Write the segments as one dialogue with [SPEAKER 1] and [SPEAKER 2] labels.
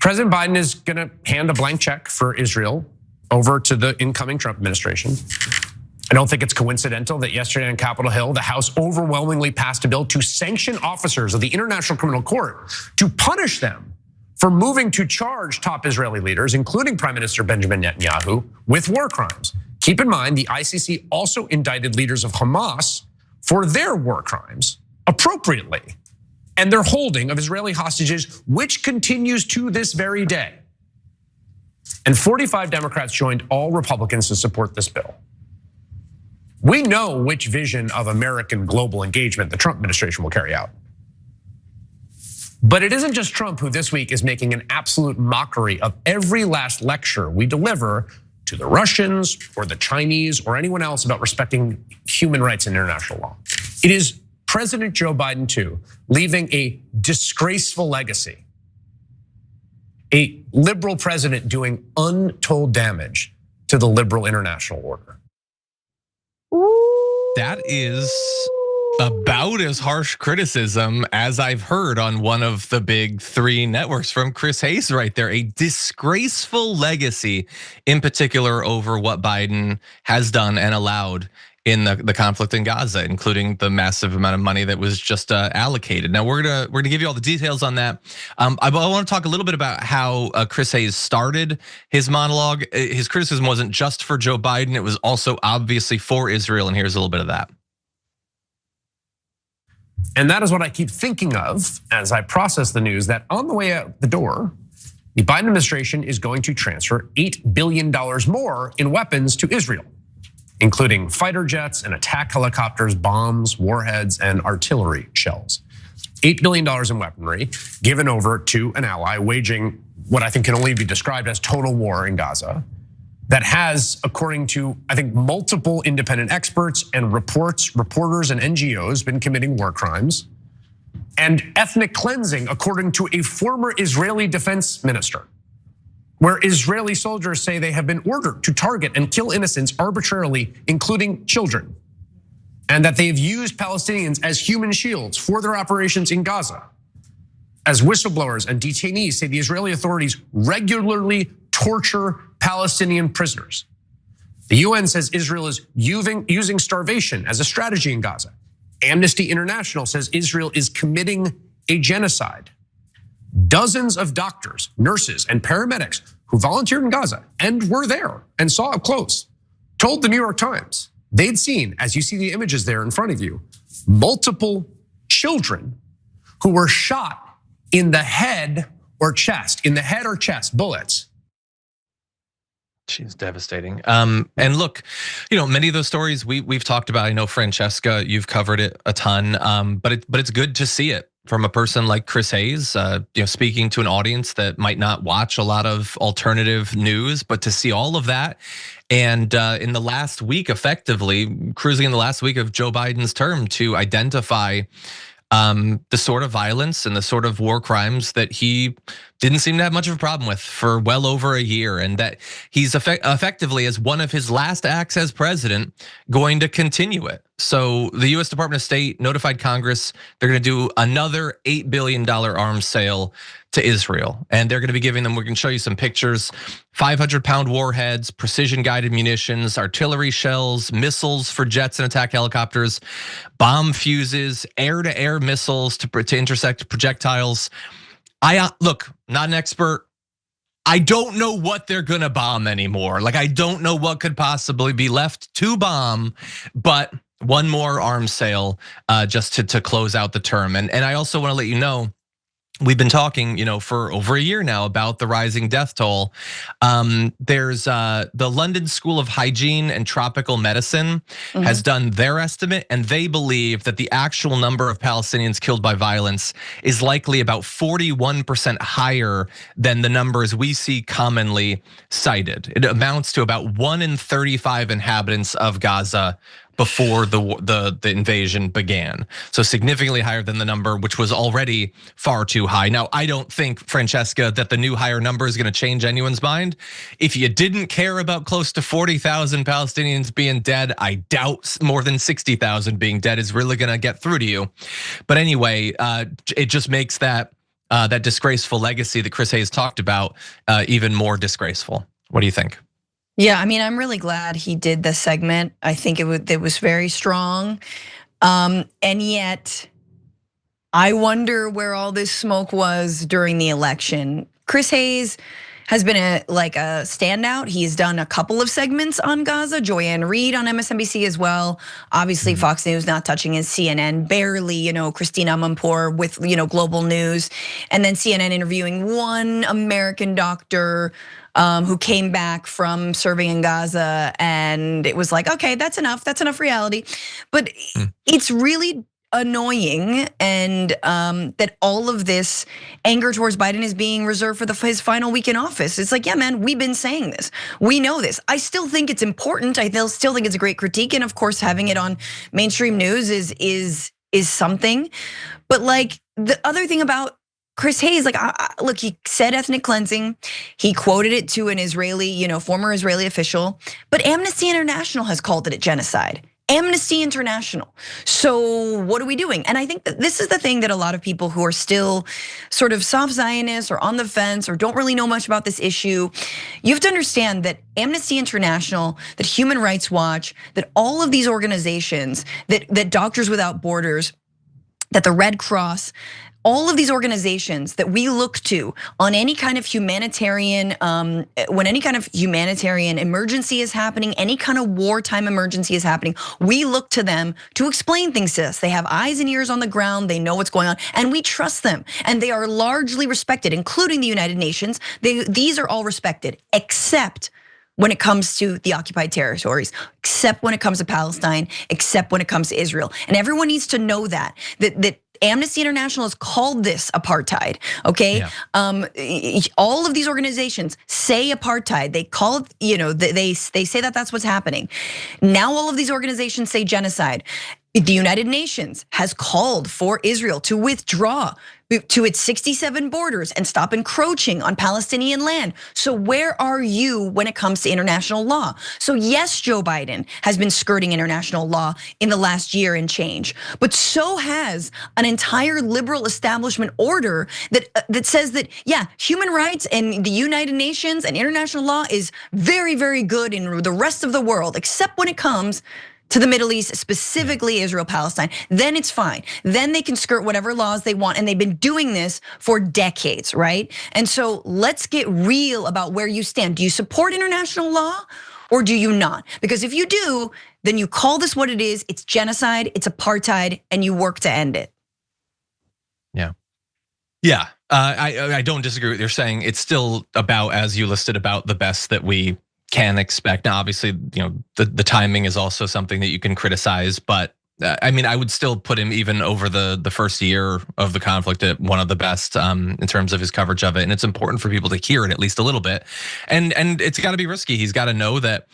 [SPEAKER 1] President Biden is going to hand a blank check for Israel over to the incoming Trump administration. I don't think it's coincidental that yesterday on Capitol Hill, the House overwhelmingly passed a bill to sanction officers of the International Criminal Court to punish them for moving to charge top Israeli leaders, including Prime Minister Benjamin Netanyahu, with war crimes. Keep in mind, the ICC also indicted leaders of Hamas for their war crimes appropriately, and their holding of Israeli hostages, which continues to this very day. And 45 Democrats joined all Republicans to support this bill. We know which vision of American global engagement the Trump administration will carry out. But it isn't just Trump who this week is making an absolute mockery of every last lecture we deliver to the Russians or the Chinese or anyone else about respecting human rights and international law. It is President Joe Biden too, leaving a disgraceful legacy. A liberal president doing untold damage to the liberal international order.
[SPEAKER 2] That is about as harsh criticism as I've heard on one of the big three networks from Chris Hayes right there. A disgraceful legacy, in particular over what Biden has done and allowed in the conflict in Gaza, including the massive amount of money that was just allocated. Now we're gonna give you all the details on that. I want to talk a little bit about how Chris Hayes started his monologue. His criticism wasn't just for Joe Biden; it was also obviously for Israel. And here's a little bit of that.
[SPEAKER 1] And that is what I keep thinking of as I process the news that on the way out the door, the Biden administration is going to transfer $8 billion more in weapons to Israel, including fighter jets and attack helicopters, bombs, warheads, and artillery shells. $8 billion in weaponry given over to an ally waging what I think can only be described as total war in Gaza, that has, according to, I think, multiple independent experts and reporters and NGOs, been committing war crimes, and ethnic cleansing, according to a former Israeli defense minister, where Israeli soldiers say they have been ordered to target and kill innocents arbitrarily, including children, and that they've used Palestinians as human shields for their operations in Gaza. As whistleblowers and detainees say, the Israeli authorities regularly torture Palestinian prisoners. The UN says Israel is using starvation as a strategy in Gaza. Amnesty International says Israel is committing a genocide. Dozens of doctors, nurses, and paramedics who volunteered in Gaza and were there and saw up close told the New York Times they'd seen, as you see the images there in front of you, multiple children who were shot in the head or chest, bullets.
[SPEAKER 2] She's devastating. And look, many of those stories we've talked about. I know Francesca, you've covered it a ton, but it's good to see it from a person like Chris Hayes, speaking to an audience that might not watch a lot of alternative news, but to see all of that. And in the last week, effectively cruising in the last week of Joe Biden's term, to identify the sort of violence and the sort of war crimes that he didn't seem to have much of a problem with for well over a year, and that he's effectively, as one of his last acts as president, going to continue it. So the US Department of State notified Congress they're gonna do another $8 billion arms sale to Israel. And they're gonna be giving them, we can show you some pictures, 500-pound warheads, precision-guided munitions, artillery shells, missiles for jets and attack helicopters, bomb fuses, air-to-air missiles to intercept projectiles. Look, not an expert. I don't know what they're gonna bomb anymore. I don't know what could possibly be left to bomb, but one more arms sale just to close out the term. And I also wanna let you know, we've been talking, for over a year now about the rising death toll. There's the London School of Hygiene and Tropical Medicine has done their estimate, and they believe that the actual number of Palestinians killed by violence is likely about 41% higher than the numbers we see commonly cited. It amounts to about 1 in 35 inhabitants of Gaza before the invasion began. So significantly higher than the number, which was already far too high. Now, I don't think, Francesca, that the new higher number is gonna change anyone's mind. If you didn't care about close to 40,000 Palestinians being dead, I doubt more than 60,000 being dead is really gonna get through to you. But anyway, it just makes that that disgraceful legacy that Chris Hayes talked about even more disgraceful. What do you think?
[SPEAKER 3] Yeah, I mean, I'm really glad he did this segment. I think it was very strong, and yet I wonder where all this smoke was during the election. Chris Hayes has been a standout. He's done a couple of segments on Gaza. Joyanne Reid on MSNBC as well. Obviously, Fox News not touching his, CNN barely. Christina Amanpour with global news, and then CNN interviewing one American doctor who came back from serving in Gaza, and it was like, okay, that's enough. That's enough reality. But it's really annoying, and that all of this anger towards Biden is being reserved for his final week in office. It's like, yeah, man, we've been saying this. We know this. I still think it's important. I still think it's a great critique, and of course, having it on mainstream news is something. But like the other thing about Chris Hayes, look, he said ethnic cleansing. He quoted it to an Israeli, former Israeli official. But Amnesty International has called it a genocide. Amnesty International. So what are we doing? And I think that this is the thing that a lot of people who are still sort of soft Zionists or on the fence or don't really know much about this issue, you have to understand that Amnesty International, that Human Rights Watch, that all of these organizations, that Doctors Without Borders, that the Red Cross, all of these organizations that we look to on any kind of humanitarian, when any kind of humanitarian emergency is happening, any kind of wartime emergency is happening, we look to them to explain things to us. They have eyes and ears on the ground, they know what's going on, and we trust them. And they are largely respected, including the United Nations. These are all respected, except when it comes to the occupied territories, except when it comes to Palestine, except when it comes to Israel. And everyone needs to know that Amnesty International has called this apartheid, okay? Yeah. All of these organizations say apartheid. They call it, they say that that's what's happening. Now all of these organizations say genocide. The United Nations has called for Israel to withdraw to its 67 borders and stop encroaching on Palestinian land. So where are you when it comes to international law? So yes, Joe Biden has been skirting international law in the last year and change, but so has an entire liberal establishment order that says that, yeah, human rights and the United Nations and international law is very, very good in the rest of the world, except when it comes to the Middle East, specifically Israel, Palestine, then it's fine. Then they can skirt whatever laws they want, and they've been doing this for decades, right? And so let's get real about where you stand. Do you support international law or do you not? Because if you do, then you call this what it is. It's genocide, it's apartheid, and you work to end it.
[SPEAKER 2] Yeah, I don't disagree with what you're saying. It's still about, as you listed, about the best that we can expect. Now, obviously, the timing is also something that you can criticize, but I mean, I would still put him even over the first year of the conflict at one of the best in terms of his coverage of it. And it's important for people to hear it at least a little bit. And it's got to be risky. He's got to know that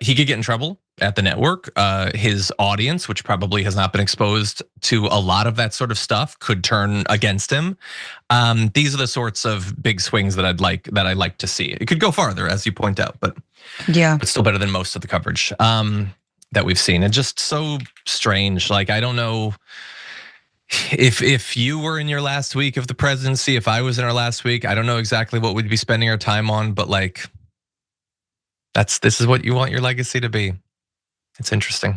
[SPEAKER 2] he could get in trouble at the network. His audience, which probably has not been exposed to a lot of that sort of stuff, could turn against him. These are the sorts of big swings that I like to see. It could go farther, as you point out, but yeah, it's still better than most of the coverage that we've seen. And just so strange. Like, I don't know if you were in your last week of the presidency, if I was in our last week, I don't know exactly what we'd be spending our time on, but like, this is what you want your legacy to be. It's interesting.